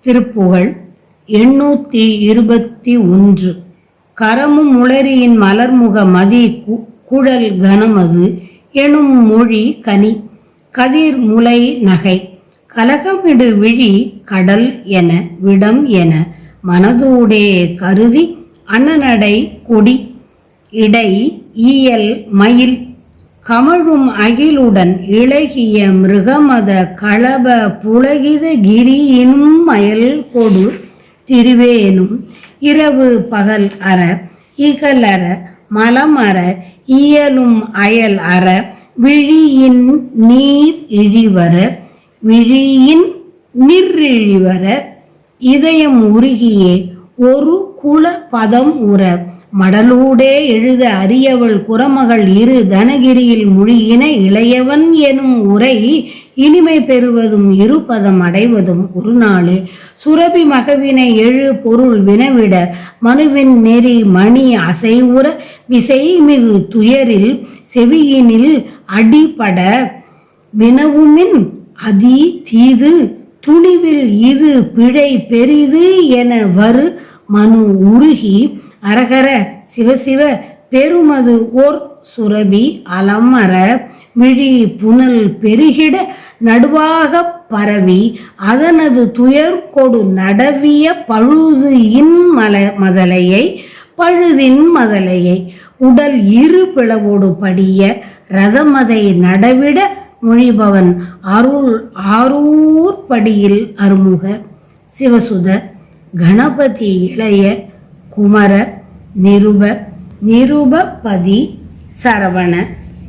திருப்புகழ் 821. கரமும் உளரியின் மலர்முக மதி குழல் கனமது எனும் மொழி கனி கதிர் முலை நகை கலகமிடு விழி கடல் என விடம் என மனதோடே கருதி அன்னநடை கொடி இடை ஈயல் மயில் கமழும் அகிலுடன் இளகிய மிருகமத களப புலகித கிரியினும் மயல் கொடு திருவேனும் இரவு பகல் அற இகலற மலமற இயலும் அயல் அற விழியின் நீர் இழிவர விழியின் நிர்இழிவர இதயம் உருகியே ஒரு குல பதம் உற மடலூடே எழுத அரியவள் குரமகள் இரு தனகிரியில் மொழியின இளையவன் எனும் உரை இனிமை பெறுவதும் இருபதம் அடைவதும் ஒரு நாளே சுரபி மகவினை எழு பொருள் வினவிட மனுவின் நெறி மணி அசைவுற விசைமிகு துயரில் செவியினில் அடிபட வினவுமின் அதி தீது துணிவில் இது பிழை பெரிது என வரு மனு உருகி அரகர சிவசிவ பெருமது ஓர் சுரபி அலமர விழி புனல் பெருகிட நடுவாக பரவி அதனது துயர் கொடு நடவிய பழுது மதலையை பழுதின் மதலையை உடல் இரு பிளவோடு படிய ரதமதை நடவிட மொழிபவன் அருள் ஆரூர் படியில் அருமுக சிவசுத கணபதி இளைய குமர நிருபபதி சரவண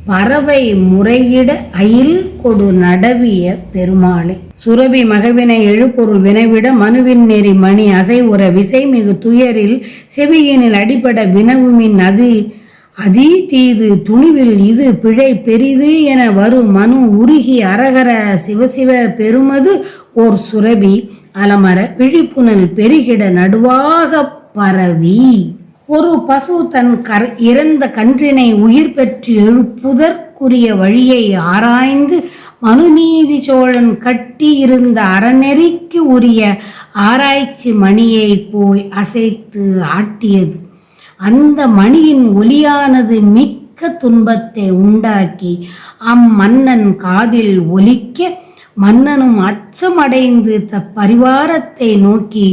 பறவை முறையிட அயில் கொடு நடவிய பெருமாளே சுரபி மகவினை எழுபொருள் வினவிட மனுவின் நெறி மணி அசைவுற விசைமிகு துயரில் செவியினில் அடிபட வினவுமின் அதி தீது துணிவில் இது பிழை பெரிது என வரு மனு உருகி அரகர சிவசிவ பெருமது ஓர் சுரபி அலமர விழிப்புணல் பெருகிட நடுவாக பரவி ஒரு பசு தன் இறந்த கன்றினை உயிர் பெற்று எழுப்புதற்குரிய வழியை ஆராய்ந்து மனுநீதி சோழன் கட்டி இருந்த அறநெறிக்கு உரிய ஆராய்ச்சி மணியை போய் அசைத்து ஆட்டியது. அந்த மணியின் ஒலியானது மிக்க துன்பத்தை உண்டாக்கி அம்மன்னன் காதில் ஒலிக்க மன்னனும் அச்சமடைந்து பரிவாரத்தை நோக்கி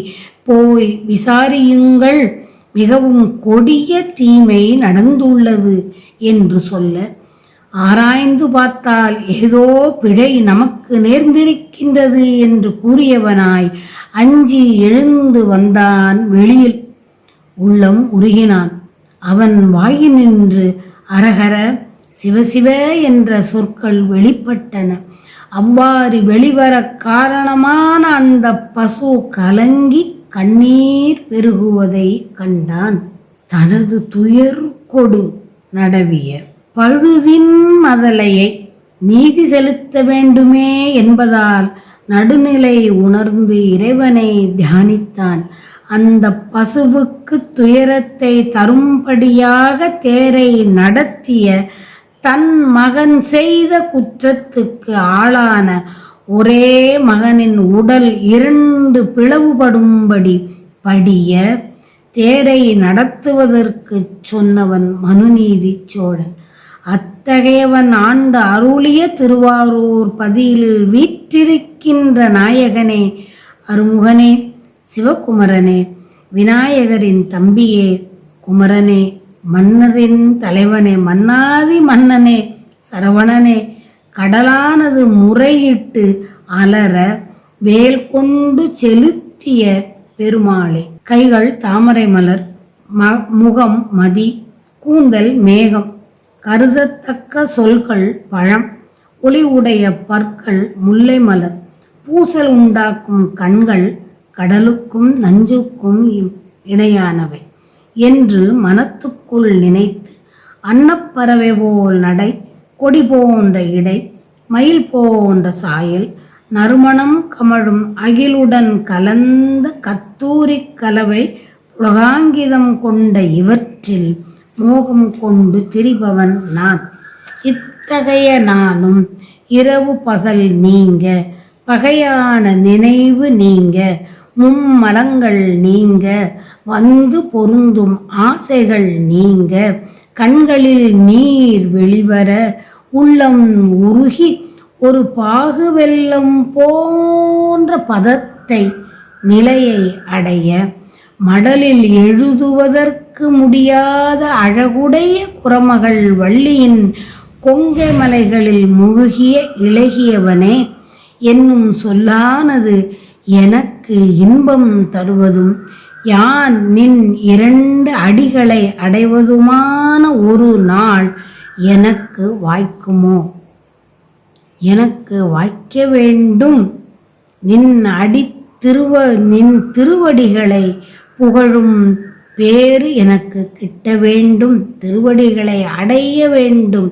போய் விசாரியுங்கள், மிகவும் கொடிய தீமை நடந்துள்ளது என்று சொல்ல ஆராய்ந்து பார்த்தால் ஏதோ பிழை நமக்கு நேர்ந்திருக்கின்றது என்று கூறியவனாய் அஞ்சி எழுந்து வந்தான். வெளியில் உள்ளம் உருகினான். அவன் வாயினின்று அரகர சிவசிவ என்ற சொற்கள் வெளிப்பட்டன. அவ்வாறு வெளிவர காரணமான அந்த பசு கலங்கி கண்ணீர் பெருகுவதை கண்டான். தனது துயர் கொடு நடவிய பழுதின் மதலையை நீதி செலுத்த வேண்டுமே என்பதால் நடுநிலை உணர்ந்து இறைவனை தியானித்தான். அந்த பசுவுக்கு துயரத்தை தரும்படியாக தேரை நடத்திய தன் மகன் செய்த குற்றத்துக்கு ஆளான ஒரே மகனின் உடல் 2 பிளவுபடும்படி படிய தேரை நடத்துவதற்கு சொன்னவன் மனுநீதி சோழன். அத்தகையவன் ஆண்டு அருளிய திருவாரூர் பதியில் வீற்றிருக்கின்ற நாயகனே, அருமுகனே, சிவகுமரனே, விநாயகரின் தம்பியே, குமரனே, மன்னரின் தலைவனே, மன்னாதி மன்னனே, சரவணனே, கடலானது முறையிட்டு அலற வேல் கொண்டு செலுத்திய பெருமாளே. கைகள் தாமரை மலர், முகம் மதி, கூந்தல் மேகம், கருதத்தக்க சொல்கள் பழம், ஒளி உடைய பற்கள் முல்லை மலர், பூசல் உண்டாக்கும் கண்கள் கடலுக்கும் நஞ்சுக்கும் இணையானவை என்று மனத்துக்குள் நினைத்து அன்னப்பறவை போல் நடை, கொடி போன்ற இடை, மயில் போன்ற சாயல், நறுமணம் கமழும் அகிலுடன் கலந்த கத்தூரி கலவை புலகாங்கிதம் கொண்ட இவற்றில் மோகம் கொண்டு திரிபவன் நான். இத்தகைய நானும் இரவு பகல் நீங்க, பகையான நினைவு நீங்க, மும்மலங்கள் நீங்க வந்து பொருந்தும் ஆசைகள் நீங்க கண்களில் நீர் வெளிவர உள்ளம் உருகி ஒரு பாகு வெள்ளம் போன்ற பதத்தை நிலையை அடைய மடலில் எழுதுவதற்கு முடியாத அழகுடைய குரமகள் வள்ளியின் கொங்கை மலைகளில் முழுகிய இளகியவனே என்னும் சொல்லானது எனக்கு இன்பம் தருவதும் யான் நின் 2 அடிகளை அடைவதுமான ஒரு நாள் எனக்கு வாய்க்குமோ? எனக்கு வாய்க்க வேண்டும். நின் திருவடிகளை புகழும் பேறு எனக்கு கிட்ட வேண்டும், திருவடிகளை அடைய வேண்டும்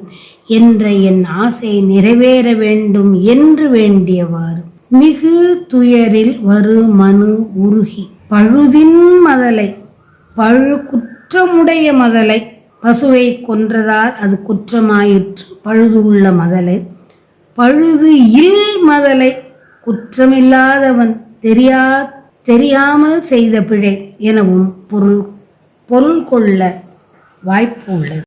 என்ற என் ஆசை நிறைவேற வேண்டும் என்று வேண்டியவாறு மிகு துயரில் வரு மனு உருகி பழுதின் மதலை குற்றமுடைய மதலை பசுவை கொன்றதால் அது குற்றமாயிற்று. பழுதுள்ள மதலை பழுது மதலை குற்றமில்லாதவன் தெரியாமல் செய்த பிழை எனவும் பொருள் கொள்ள வாய்ப்பு உள்ளது.